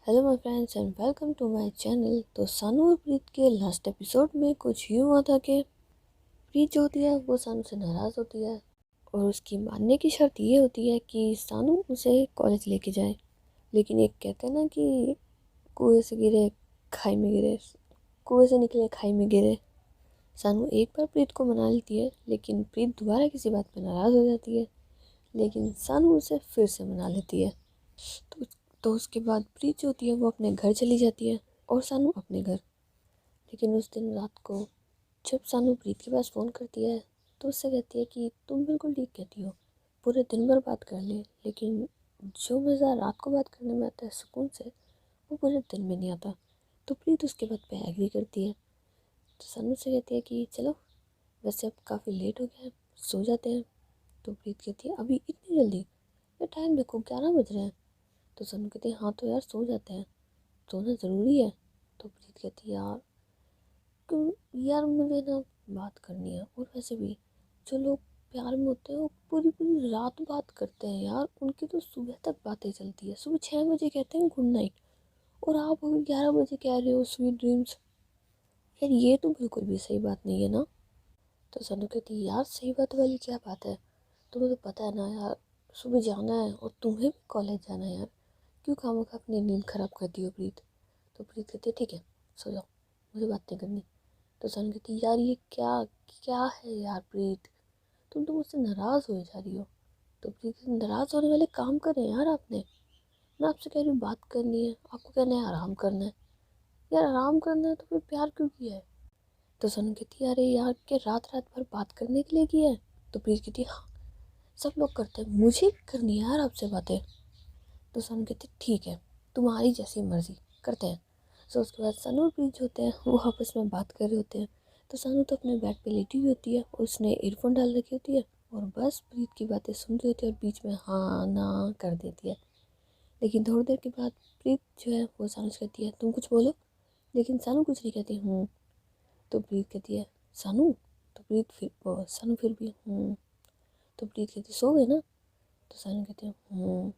Hello my friends and welcome to my channel. तो सानू और प्रीत के लास्ट एपिसोड में कुछ यूँ हुआ था कि प्रीत जो होती है वो सानू से नाराज़ होती है और उसकी मानने की शर्त ये होती है कि सानू उसे कॉलेज लेके जाए। लेकिन एक कहते हैं ना कि कुएं से गिरे खाई में गिरे, कुएं से निकले खाई में गिरे। सानू एक बार प्रीत को मना लेती है लेकिन प्रीत दोबारा किसी बात पर नाराज़ हो जाती है, लेकिन सानू उसे फिर से मना लेती है। तो तो उसके बाद प्रीत जो होती है वो अपने घर चली जाती है और सानू अपने घर। लेकिन उस दिन रात को जब सानू प्रीत के पास फ़ोन करती है तो उससे कहती है कि तुम बिल्कुल ठीक कहती हो, पूरे दिन भर बात कर ले, लेकिन जो मज़ा रात को बात करने में आता है सुकून से, वो पूरे दिन में नहीं आता। तो प्रीत उसके बात पे एग्री करती है। तो सानू से कहती है कि चलो, वैसे अब काफ़ी लेट हो गया है, सो जाते हैं। तो प्रीत कहती है अभी इतनी जल्दी? ये टाइम देखो 11 बज रहे हैं। तो सानू कहती है हाँ तो यार सो जाते हैं, सोना ज़रूरी है। तो प्रीत कहती है यार क्यों यार, मुझे ना बात करनी है, और वैसे भी जो लोग प्यार में होते हैं वो पूरी पूरी रात बात करते हैं यार, उनकी तो सुबह तक बातें चलती है। सुबह 6 बजे कहते हैं गुड नाइट और आप अभी 11 बजे कह रहे हो स्वीट ड्रीम्स। यार ये तो बिल्कुल भी सही बात नहीं है ना। तो सानू कहती है यार सही बात वाली क्या बात है, तुम्हें तो पता है ना यार, सुबह जाना है और तुम्हें भी कॉलेज जाना है यार, क्यों खामखा अपनी नींद खराब करती हो प्रीत। तो प्रीत कहती है ठीक है सो जाओ, मुझे बात नहीं करनी। तो सन कहती यार ये क्या क्या है यार प्रीत, तुम तो मुझसे नाराज़ हो जा रही हो। तो प्रीत कहती, नाराज़ होने वाले काम कर रहे हैं यार आपने, मैं आपसे कह रही हूँ बात करनी है, आपको कहना है आराम करना है। यार आराम करना है तो फिर प्यार क्यों किया है। तो सन कहती अरे यार के रात रात भर बात करने के लिए किया है। तो प्रीत कहती हाँ सब लोग करते हैं, मुझे करनी है यार आपसे बातें। तो सन कहती ठीक है तुम्हारी जैसी मर्जी, करते हैं। सो उसके बाद सनू और प्रीत जो होते हैं वो आपस में बात कर रहे होते हैं। तो सनू तो अपने बेड पे लेटी हुई होती है और उसने ईयरफोन डाल रखी होती है और बस प्रीत की बातें सुन रही होती है और बीच में हाँ ना कर देती है। लेकिन थोड़ी देर के बाद प्रीत जो है वो सानू से कहती है तुम कुछ बोलो, लेकिन सानू कुछ नहीं कहती तो प्रीत कहती है सानू। तो प्रीत फिर सानू फिर भी तो प्रीत कहती सो गए ना। तो सानू कहती है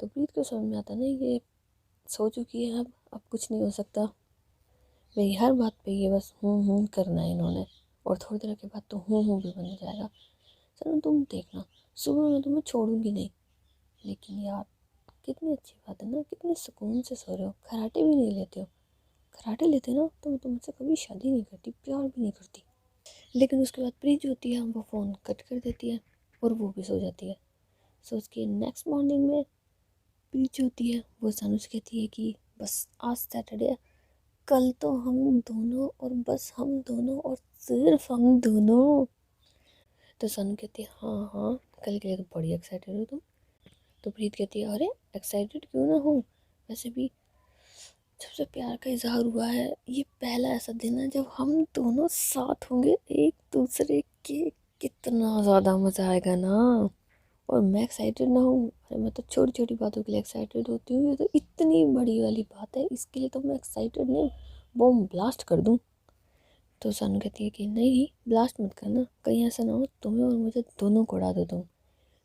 तो प्रीत को समझ में आता नहीं ये सो चुकी है, अब कुछ नहीं हो सकता भाई, हर बात पे ये बस करना है इन्होंने, और थोड़ी देर के बाद तो भी बन जाएगा। चलो तुम देखना, सुबह मैं तुम्हें छोड़ूंगी नहीं। लेकिन यार कितनी अच्छी बात है ना, कितने सुकून से सो रहे हो, खराटे भी नहीं लेते हो। खराटे लेते ना तो मैं तुमसे कभी शादी नहीं करती, प्यार भी नहीं करती। लेकिन उसके बाद प्रीत जो होती है वो फ़ोन कट कर देती है और वो भी सो जाती है। सो उसके नेक्स्ट मॉर्निंग में प्रीत जो होती है वो सानू से कहती है कि बस आज सैटरडे है, कल तो हम दोनों और बस हम दोनों और सिर्फ हम दोनों। तो सानू कहती है हाँ हाँ कल के लिए तो बड़ी एक्साइटेड हो तुम। तो प्रीत कहती है अरे एक्साइटेड क्यों ना हो, वैसे भी जब से प्यार का इजहार हुआ है ये पहला ऐसा दिन है जब हम दोनों साथ होंगे एक दूसरे के, कितना ज़्यादा मज़ा आएगा ना। और मैं एक्साइटेड ना हूँ, अरे मैं तो छोटी छोटी बातों के लिए एक्साइटेड होती हूँ, ये तो इतनी बड़ी वाली बात है इसके लिए तो मैं एक्साइटेड नहीं, बॉम्ब ब्लास्ट कर दूँ। तो सानू कहती है कि नहीं ब्लास्ट मत करना, कहीं ऐसा ना हो तुम्हें और मुझे दोनों को उड़ा दो तुम।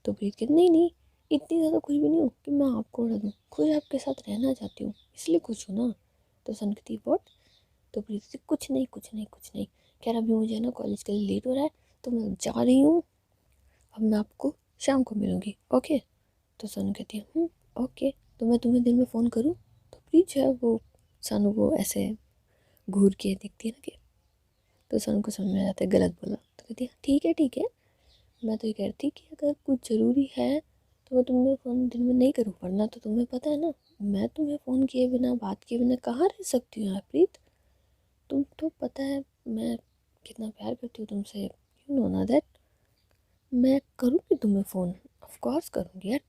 तो प्रीत कहती नहीं नहीं, इतनी ज़्यादा कुछ भी नहीं हूँ कि मैं आपको उड़ा दूँ, खुद आपके साथ रहना चाहती हूँ इसलिए कुछ हूँ ना। तो सानू कहती है वॉट। तो प्रीत कहती कुछ नहीं कुछ नहीं कुछ नहीं, कह रहा अभी मुझे ना कॉलेज के लिए लेट हो रहा है तो मैं जा रही हूँ, अब मैं आपको शाम को मिलूँगी ओके। तो सानू कहती है ओके, तो मैं तुम्हें दिन में फ़ोन करूँ। तो प्रीत जो है वो सानू को ऐसे घूर के देखती है ना कि, तो सानू को समझ में आ जाता है गलत बोला। तो कहती है ठीक है, मैं तो ये कह रही थी कि अगर कुछ ज़रूरी है तो मैं तुम्हें फ़ोन दिन में नहीं करूँ, वरना तो तुम्हें पता है ना मैं तुम्हें फ़ोन किए बिना बात किए बिना कहाँ रह सकती हूँ यार प्रीत। तुम तो पता है मैं कितना प्यार करती हूँ तुमसे, यू नो ना दैट। मैं करूँगी तुम्हें फ़ोन, ऑफ कोर्स करूँगी यार,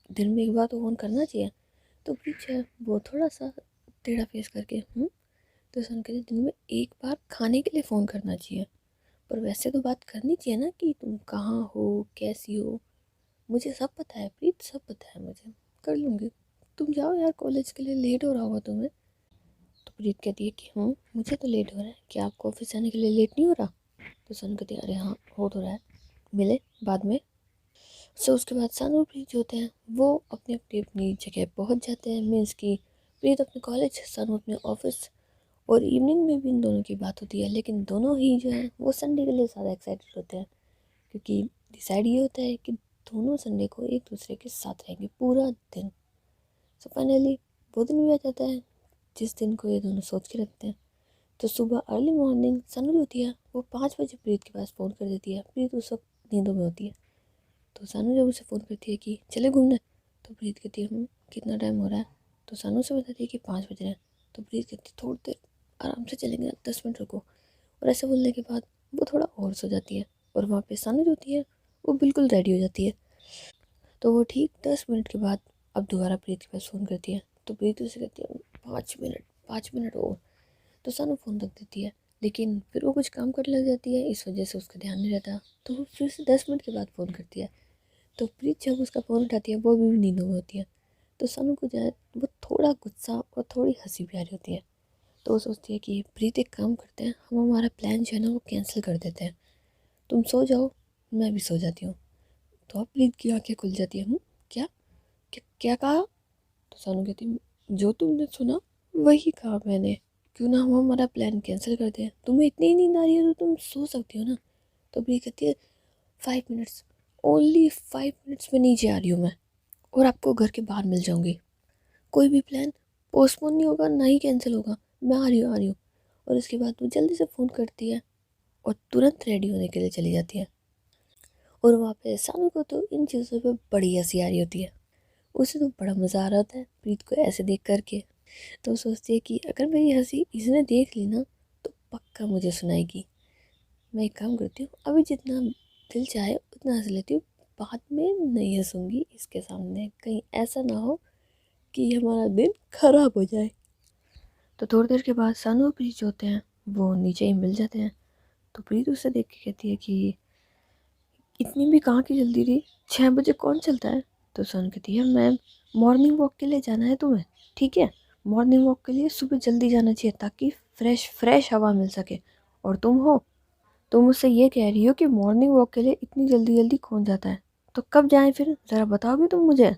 दिन में एक बार तो फ़ोन करना चाहिए। तो पीछे वो थोड़ा सा टेढ़ा फेस करके तो सन कहते दिन में एक बार खाने के लिए फ़ोन करना चाहिए, पर वैसे तो बात करनी चाहिए ना कि तुम कहाँ हो कैसी हो, मुझे सब पता है प्रीत, सब पता है मुझे, कर लूँगी। तुम जाओ यार कॉलेज के लिए, लेट हो रहा होगा तुम्हें। तो प्रीत कहती है कि मुझे तो लेट हो रहा है, क्या आपको ऑफिस जाने के लिए लेट नहीं हो रहा। तो सन कहती है अरे हाँ हो तो रहा है, मिले बाद में। सो उसके बाद सानू और प्रीत जो होते हैं वो अपनी अपनी अपनी जगह पहुंच जाते हैं, मीन्स की प्रीत अपने कॉलेज, सानू अपने ऑफिस, और इवनिंग में भी इन दोनों की बात होती है। लेकिन दोनों ही जो है वो संडे के लिए ज़्यादा एक्साइटेड होते हैं, क्योंकि डिसाइड ये होता है कि दोनों संडे को एक दूसरे के साथ रहेंगे पूरा दिन। सो फाइनली वो दिन भी आ जाता है जिस दिन को ये दोनों सोच के रखते हैं। तो सुबह अर्ली मॉर्निंग सनू जो होती है वो 5 बजे प्रीत के पास फ़ोन कर देती है। प्रीत उस वक्त नींदों में होती है। तो सानू जब उसे फ़ोन करती है कि चले घूमने, तो प्रीत कहती है कितना टाइम हो रहा है? तो सानू उसे बताती है कि 5 बज रहे हैं। तो प्रीत कहती है थोड़ी देर आराम से चलेंगे, 10 मिनट रुको। और ऐसे बोलने के बाद वो थोड़ा और सो जाती है, और वहाँ पे सानू जो होती है वो बिल्कुल रेडी हो जाती है। तो वो ठीक 10 मिनट के बाद अब दोबारा प्रीत के पास फ़ोन करती है। तो प्रीत उसे कहती है 5 मिनट, 5 मिनट और। तो सानू फ़ोन रख देती है, लेकिन फिर वो कुछ काम करने लग जाती है, इस वजह से उसका ध्यान नहीं रहता। तो वो फिर से 10 मिनट के बाद फ़ोन करती है। तो प्रीत जब उसका फ़ोन उठाती है वो भी नींदों में होती है। तो सानू को जो है वो थोड़ा गुस्सा और थोड़ी हंसी भी आ रही होती है। तो वो सोचती है कि प्रीत एक काम करते हैं, हम हमारा प्लान जो है ना वो कैंसिल कर देते हैं, तुम सो जाओ, मैं भी सो जाती हूँ। तो अब प्रीत की आंखें खुल जाती है। क्या क्या क्या कहा? तो सानू कहती है जो तुमने सुना वही कहा मैंने। क्यों ना हम हमारा प्लान कैंसिल कर दें, तुम्हें इतनी ही नींद आ रही है तो तुम सो सकती हो ना। तो प्रीत कहती है 5 मिनट्स, ओनली 5 मिनट्स में नीचे आ रही हूँ मैं, और आपको घर के बाहर मिल जाऊंगी। कोई भी प्लान पोस्टपोन नहीं होगा, ना ही कैंसिल होगा, मैं आ रही हूँ, आ रही हूँ। और इसके बाद वो जल्दी से फ़ोन करती है और तुरंत रेडी होने के लिए चली जाती है। और वहाँ पे सानू को तो इन चीज़ों पे बड़ी हंसी आ रही होती है। उसे तो बड़ा मज़ा आ रहा होता है प्रीत को ऐसे देख करके। तो सोचती है कि अगर मेरी हंसी इसने देख ली ना तो पक्का मुझे सुनाएगी। मैं एक काम करती हूँ, अभी जितना दिल चाहे उतना हंस लेती हूँ, बाद में नहीं हंसूंगी इसके सामने, कहीं ऐसा ना हो कि हमारा दिन खराब हो जाए। तो थोड़ी देर के बाद सानू और प्रीत जो होते हैं वो नीचे ही मिल जाते हैं। तो प्रीत उसे देख के कहती है कि इतनी भी कहाँ की जल्दी रही, 6 बजे कौन चलता है? तो सन कहती है मैम, मॉर्निंग वॉक के लिए जाना है तुम्हें, ठीक है? मॉर्निंग वॉक के लिए सुबह जल्दी जाना चाहिए ताकि फ्रेश फ्रेश हवा मिल सके। और तुम मुझसे ये कह रही हो कि मॉर्निंग वॉक के लिए इतनी जल्दी जल्दी कौन जाता है? तो कब जाएं फिर, ज़रा बताओगे तुम मुझे?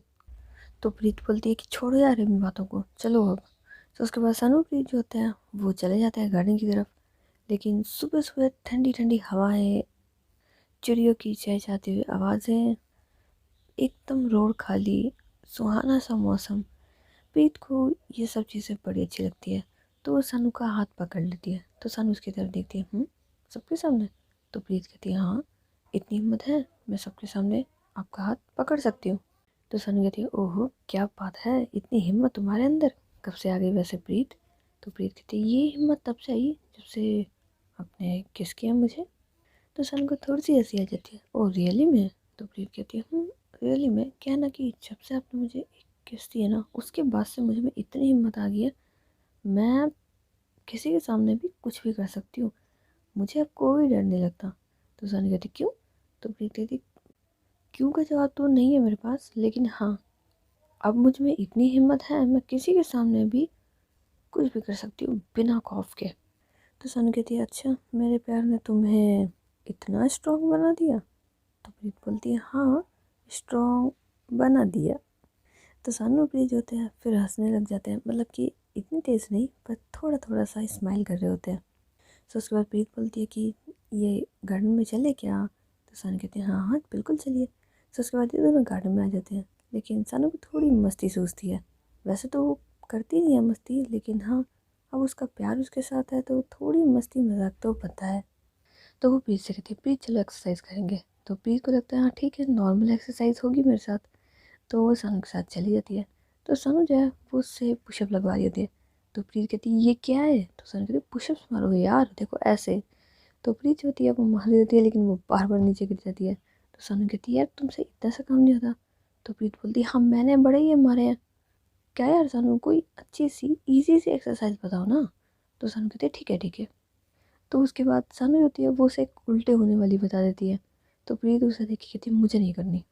तो प्रीत बोलती है कि छोड़ो यार इन बातों को, चलो अब। तो उसके बाद सनू प्रीत जो होते हैं वो चले जाते हैं गार्डन की तरफ। लेकिन सुबह सुबह ठंडी ठंडी हवाएं, चिड़ियों की चहचहाती हुई आवाज़ें, एकदम रोड खाली, सुहाना सा मौसम, प्रीत को ये सब चीज़ें बड़ी अच्छी लगती है। तो वो सानू का हाथ पकड़ लेती है। तो सानू उसकी तरफ देखती है, सबके सामने? तो प्रीत कहती है हाँ, इतनी हिम्मत है, मैं सबके सामने आपका हाथ पकड़ सकती हूँ। तो सानू कहती है ओहो क्या बात है, इतनी हिम्मत तुम्हारे अंदर कब से आ गई वैसे प्रीत? तो प्रीत कहती है ये हिम्मत तब से आई जब से आपने किस किया मुझे। तो सन को थोड़ी सी हंसी आ जाती है, ओह रियली में? तो प्रीत कहती है रियली में, क्या ना कि जब से आपने मुझे एक किस दी है ना उसके बाद से मुझे में इतनी हिम्मत आ गई है, मैं किसी के सामने भी कुछ भी कर सकती हूँ, मुझे अब कोई डर नहीं लगता। तो सन कहती क्यों? तो प्रीत कहती क्यों का जवाब तो नहीं है मेरे पास, लेकिन हाँ अब मुझ में इतनी हिम्मत है, मैं किसी के सामने भी कुछ भी कर सकती हूँ बिना खौफ के। तो सन कहती है अच्छा, मेरे प्यार ने तुम्हें इतना स्ट्रांग बना दिया? तो प्रीत बोलती है हाँ, स्ट्रॉन्ग बना दिया। तो सानू प्रीत होते हैं फिर हंसने लग जाते हैं, मतलब कि इतनी तेज़ नहीं पर थोड़ा थोड़ा सा स्माइल कर रहे होते हैं। तो उसके बाद प्रीत बोलती है कि ये गार्डन में चले क्या? तो सानू कहते हैं हाँ हाँ बिल्कुल चलिए। तो उसके बाद ये दोनों गार्डन में आ जाते हैं। लेकिन सानू को थोड़ी मस्ती सूझती है, वैसे तो वो करती नहीं है मस्ती, लेकिन हाँ अब उसका प्यार उसके साथ है तो थोड़ी मस्ती मजाक तो बनता है। तो वो प्रीत से कहती है प्रीत चलो एक्सरसाइज करेंगे। तो प्रीत को लगता है हाँ ठीक है, नॉर्मल एक्सरसाइज होगी मेरे साथ। तो वो सनु के साथ चली जाती है। तो सनु जो है वो उससे पुशअप लगवा रही होती है। तो प्रीत कहती है ये क्या है? तो सनु कहती है पुशअप्स मारो यार, देखो ऐसे। तो प्रीत जो होती है वो मार रही होती है, लेकिन वो बार बार नीचे गिर जाती है। तो सनु कहती है यार तुमसे इतना सा काम नहीं होता? तो प्रीत बोलती है हाँ मैंने बड़े ये मारे हैं। क्या यार सनु, कोई अच्छी सी ईजी सी एक्सरसाइज बताओ ना। तो सनु कहती है ठीक है ठीक है। तो उसके बाद सानू होती है वो उसे एक उल्टे होने वाली बता देती है। तो प्रीत उसे देख के कहती है मुझे नहीं करनी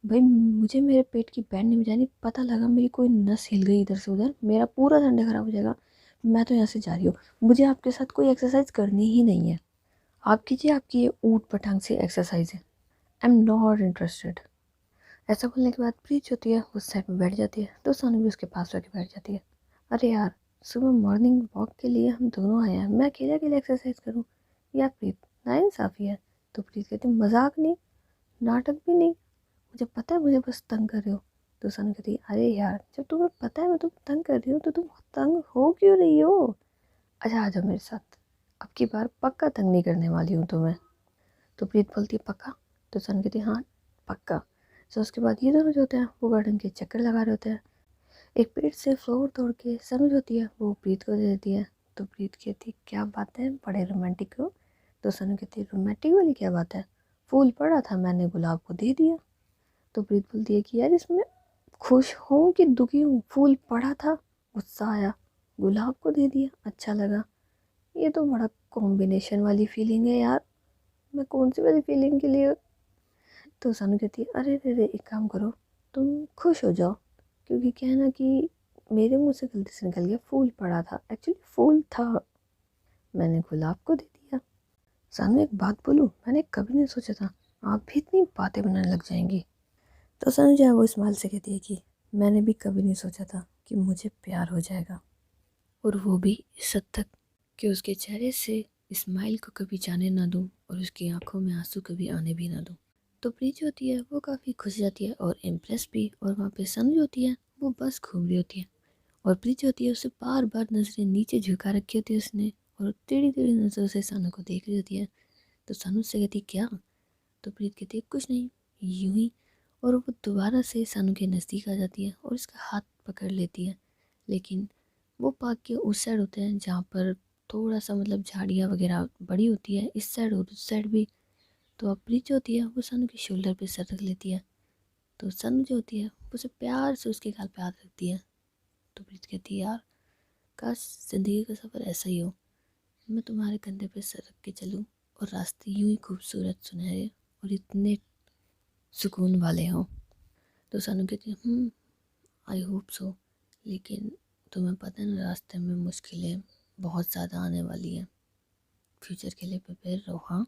भाई, मुझे मेरे पेट की बैंड नहीं बजानी, पता लगा मेरी कोई नस हिल गई इधर से उधर, मेरा पूरा संडे खराब हो जाएगा। मैं तो यहाँ से जा रही हूँ, मुझे आपके साथ कोई एक्सरसाइज करनी ही नहीं है। आप कीजिए आपकी ये ऊट पटांग से एक्सरसाइज है, आई एम नॉट इंटरेस्टेड। ऐसा बोलने के बाद प्रीत जो होती है उस साइड में बैठ जाती है। तो सानू भी उसके पास आके बैठ जाती है। अरे यार, सुबह मॉर्निंग वॉक के लिए हम दोनों आए हैं, मैं अकेले अकेले एक्सरसाइज करूँ? यार प्रीत, नाइंसाफ़ी है। तो प्रीत कहती मजाक नहीं, नाटक भी नहीं, मुझे पता है मुझे बस तंग कर रहे हो। तो सनु कहती अरे यार, जब तुम्हें पता है मैं तुम्हें तंग कर रही हूँ तो तुम तंग हो क्यों रही हो? अच्छा आ जाओ मेरे साथ, अब की बार पक्का तंग नहीं करने वाली हूँ तुम्हें। तो प्रीत बोलती है पक्का? तो सनु कहती हाँ पक्का। तो उसके बाद ये दोनों जो होते हैं वो गार्डन के चक्कर लगा रहे होते हैं। एक पेड़ से फ्लावर तोड़ के सनु जो होती है वो प्रीत को दे देती है। तो प्रीत कहती क्या बात है, बड़े रोमांटिक हो। तो सनु कहती रोमांटिक वाली क्या बात है, फूल पड़ा था मैंने गुलाब को दे दिया। तो प्रीत बोलती है कि यार इसमें खुश हूँ कि दुखी हूँ, फूल पड़ा था, गुस्सा आया, गुलाब को दे दिया, अच्छा लगा। ये तो बड़ा कॉम्बिनेशन वाली फीलिंग है यार, मैं कौन सी वाली फीलिंग के लिए। तो सानू कहती है अरे रे रे, एक काम करो, तुम खुश हो जाओ, क्योंकि क्या है ना कि मेरे मुंह से गलती से निकल गया, फूल पड़ा था, एक्चुअली फूल था, मैंने गुलाब को दे दिया। सानू एक बात बोलूं, मैंने कभी नहीं सोचा था आप भी इतनी बातें बनाने लग जाएंगी। तो सानू जो है वो स्माइल से कहती है कि मैंने भी कभी नहीं सोचा था कि मुझे प्यार हो जाएगा, और वो भी इस हद तक कि उसके चेहरे से स्माइल को कभी जाने ना दूं और उसकी आंखों में आंसू कभी आने भी ना दूं। तो प्रीत जो होती है वो काफ़ी खुश जाती है और इम्प्रेस भी, और वहाँ पे सन जो होती है वो बस घूम रही होती है, और प्रीत जो होती है उसे बार बार नजरें नीचे झुका रखी होती है उसने, और टेढ़ी टेढ़ी नज़रों से सानू को देख रही होती है। तो सानू से कहती क्या? तो प्रीत कहती है कुछ नहीं, यूं ही। और वो दोबारा से सानू के नज़दीक आ जाती है और उसका हाथ पकड़ लेती है, लेकिन वो पार्क के उस साइड होते हैं जहाँ पर थोड़ा सा मतलब झाड़ियाँ वगैरह बड़ी होती है, इस साइड और उस साइड भी। तो अब प्रीत जो होती है वो सानू के शोल्डर पे सर रख लेती है। तो सानू जो होती है वो उसे प्यार से उसके गाल पे हाथ रखती है। तो प्रीत कहती है यार, काश ज़िंदगी का सफ़र ऐसा ही हो, मैं तुम्हारे कंधे पे सर रख के चलूँ और रास्ते यूं ही खूबसूरत सुनहरे और इतने सुकून वाले हों। तो सानू कहती है आई होप सो, लेकिन तुम्हें पता है ना रास्ते में मुश्किलें बहुत ज़्यादा आने वाली हैं, फ्यूचर के लिए प्रिपेयर रहो हाँ।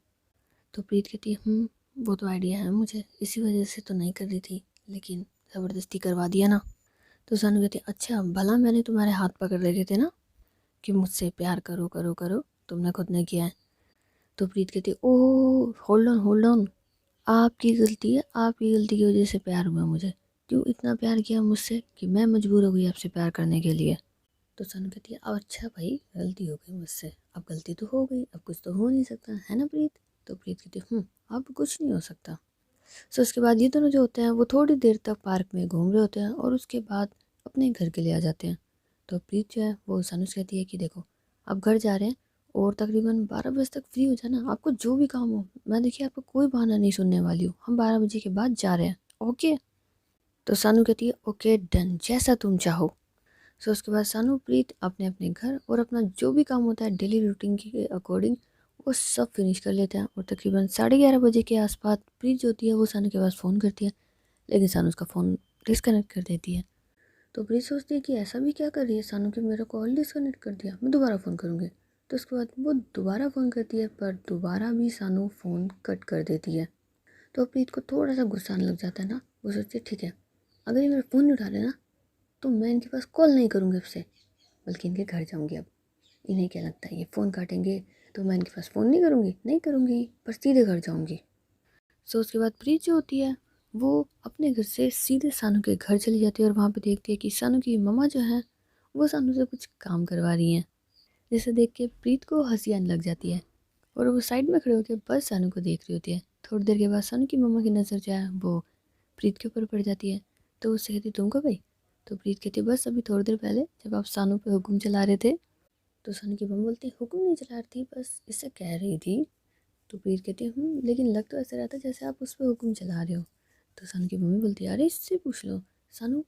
तो प्रीत कहती है वो तो आइडिया है मुझे, इसी वजह से तो नहीं कर रही थी, लेकिन ज़बरदस्ती करवा दिया ना। तो सानू कहती है अच्छा भला मैंने तुम्हारे हाथ पकड़ रखे थे ना कि मुझसे प्यार करो करो करो, तुमने खुद ने किया है। तो प्रीत कहती है ओह होल्ड ऑन, आपकी गलती है, आपकी गलती की वजह से प्यार हुआ मुझे, क्यों इतना प्यार किया मुझसे कि मैं मजबूर हो गई आपसे प्यार करने के लिए। तो सानू कहती है अब अच्छा भाई गलती हो गई मुझसे, अब गलती तो हो गई, अब कुछ तो हो नहीं सकता है ना प्रीत। तो प्रीत कहती है अब कुछ नहीं हो सकता। सो उसके बाद ये दोनों जो होते हैं वो थोड़ी देर तक पार्क में घूम रहे होते हैं और उसके बाद अपने घर के लिए आ जाते हैं। तो प्रीत जो है वो सानू से कहती है कि देखो अब घर जा रहे हैं और तकरीबन 12 बजे तक फ्री हो जाना, आपको जो भी काम हो, मैं देखिए आपको कोई बहाना नहीं सुनने वाली हूँ, हम 12 बजे के बाद जा रहे हैं, ओके। तो सानू कहती है ओके डन, जैसा तुम चाहो। सो उसके बाद सानू प्रीत अपने अपने घर और अपना जो भी काम होता है डेली रूटीन के अकॉर्डिंग वो सब फिनिश कर लेते हैं, और तकरीबन 11:30 बजे के आसपास प्रीत जो होती है वो सानू के पास फ़ोन करती है, लेकिन सानू उसका फ़ोन डिस्कनेक्ट कर देती है। तो प्रीत सोचती है कि ऐसा भी क्या कर रही है सानू कि मेरा कॉल डिस्कनेक्ट कर दिया, मैं दोबारा फ़ोन करूँगी। तो उसके बाद वो दोबारा फ़ोन करती है, पर दोबारा भी सानू फ़ोन कट कर देती है। तो प्रीत को थोड़ा सा गुस्सा आने लग जाता है ना, वो सोचती है ठीक है, अगर ये मेरा फ़ोन नहीं उठा रहे ना तो मैं इनके पास कॉल नहीं करूँगी अब से, बल्कि इनके घर जाऊँगी। अब इन्हें क्या लगता है ये फ़ोन काटेंगे तो मैं इनके पास फ़ोन नहीं करूँगी, पर सीधे घर जाऊँगी। सो उसके बाद प्रीत जो होती है वो अपने घर से सीधे सानू के घर चली जाती है और वहाँ पे देखती है कि सानू की मम्मा जो है वो सानू से कुछ काम करवा रही हैं, जिसे देख के प्रीत को हंसी आने लग जाती है और वो साइड में खड़े होकर बस सानू को देख रही होती है। थोड़ी देर के बाद सानू की मम्मा की नज़र जो है वो प्रीत के ऊपर पड़ जाती है। तो उससे कहती तुम कब आई? तो प्रीत कहती बस अभी थोड़ी देर पहले, जब आप सानू पे हुक्म चला रहे थे। तो सानू की मम्मा बोलती हुक्म नहीं चला रही थी, बस इससे कह रही थी। तो प्रीत कहती है लेकिन लग तो ऐसा रहता है जैसे आप उस पर हुक्म चला रहे हो। तो सानू की मम्मी बोलती है अरे इससे पूछ लो, सानू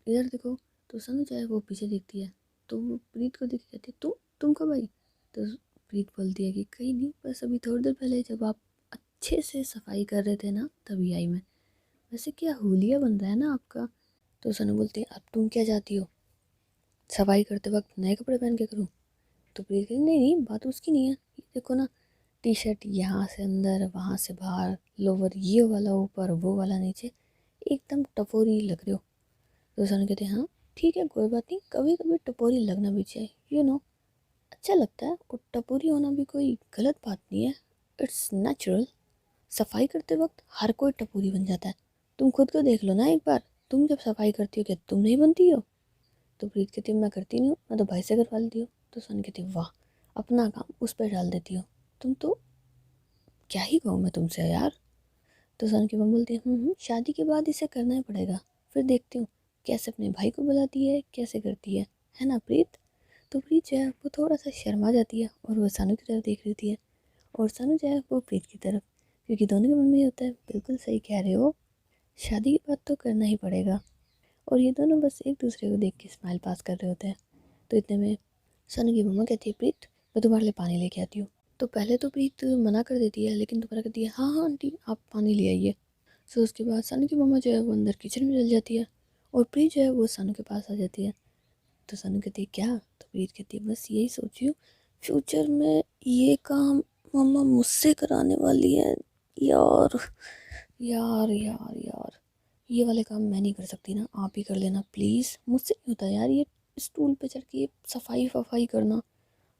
इधर देखो। तो सानू जो है वो पीछे देखती है, तो वो प्रीत को देख के कहती है तुम कब आई? तो प्रीत बोलती है कि कहीं नहीं, बस अभी थोड़ी देर पहले जब आप अच्छे से सफाई कर रहे थे ना तभी आई मैं। वैसे क्या हुलिया बन रहा है ना आपका। तो सानू बोलती है अब तुम क्या चाहती हो, सफाई करते वक्त नए कपड़े पहन के करूँ? तो प्रीत कहती नहीं नहीं, बात उसकी नहीं है, ये देखो ना, टी शर्ट यहाँ से अंदर वहाँ से बाहर, लोवर ये वाला ऊपर वो वाला नीचे, एकदम टपोरी लग रहे हो। तो सानू कहते हैं हाँ ठीक है कोई बात नहीं, कभी कभी टपोरी लगना भी चाहिए, अच्छा लगता है। और टपोरी होना भी कोई गलत बात नहीं है, इट्स नेचुरल। सफाई करते वक्त हर कोई टपोरी बन जाता है। तुम खुद को देख लो ना एक बार, तुम जब सफाई करती हो क्या तुम नहीं बनती हो? तो प्रीत कहती मैं करती नहीं हूँ, मैं तो भाई से करवा लेती हूँ। तो सन कहती वाह, अपना काम उस पर डाल देती हो तुम तो, क्या ही कहूँ मैं तुमसे यार। तो सन की मम्मी बोलती है शादी के बाद इसे करना ही पड़ेगा, फिर देखती हूँ कैसे अपने भाई को बुलाती है, कैसे करती है ना प्रीत? तो प्रीत जो है वो थोड़ा सा शर्मा जाती है और वो सानू की तरफ देख रही है, और सानू जो है वो प्रीत की तरफ, क्योंकि दोनों के मन में ये होता है बिल्कुल सही कह रहे हो, शादी के बाद तो करना ही पड़ेगा। और ये दोनों बस एक दूसरे को देख के स्माइल पास कर रहे होते हैं। तो इतने में सनी की मम्मा कहती है प्रीत मैं तुम्हारे लिए पानी लेके आती हूँ। तो पहले तो प्रीत मना कर देती है, लेकिन दोबारा कहती है हाँ हाँ आंटी आप पानी ले आइए। सो उसके बाद सनी की मम्मा जो है वो अंदर किचन में चल जाती है, और प्रीत जो है वो सनू के पास आ जाती है। तो सनू कहती है क्या? तो प्रीत कहती है बस यही सोची हूँ, फ्यूचर में ये काम मम्मा मुझसे कराने वाली है। यार यार यार यार, ये वाले काम मैं नहीं कर सकती ना, आप ही कर लेना प्लीज़, मुझसे नहीं होता यार ये स्टूल पे चढ़ के सफाई वफाई करना,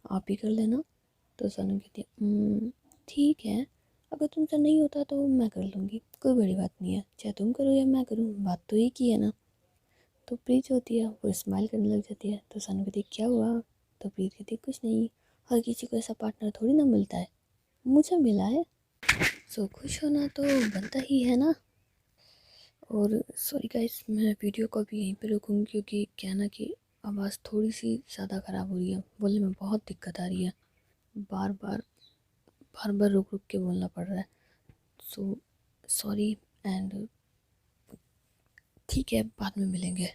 आप ही कर लेना। तो सनम कहती है ठीक है, अगर तुमसे नहीं होता तो मैं कर लूँगी, कोई बड़ी बात नहीं है, चाहे तुम करो या मैं करूँ, बात तो एक ही है ना। तो प्रीत होती है वो स्माइल करने लग जाती है। तो सनम कहती है क्या हुआ? तो प्रीत कहती है कुछ नहीं, हर किसी को ऐसा पार्टनर थोड़ी ना मिलता है, मुझे मिला है, सो खुश होना तो बनता ही है ना। और सॉरी गाइस, मैं वीडियो को भी यहीं पे रोकूँगी, क्योंकि क्या ना कि आवाज़ थोड़ी सी ज़्यादा ख़राब हो रही है, बोलने में बहुत दिक्कत आ रही है, बार बार बार बार रुक रुक के बोलना पड़ रहा है। सो सॉरी एंड ठीक है बाद में मिलेंगे।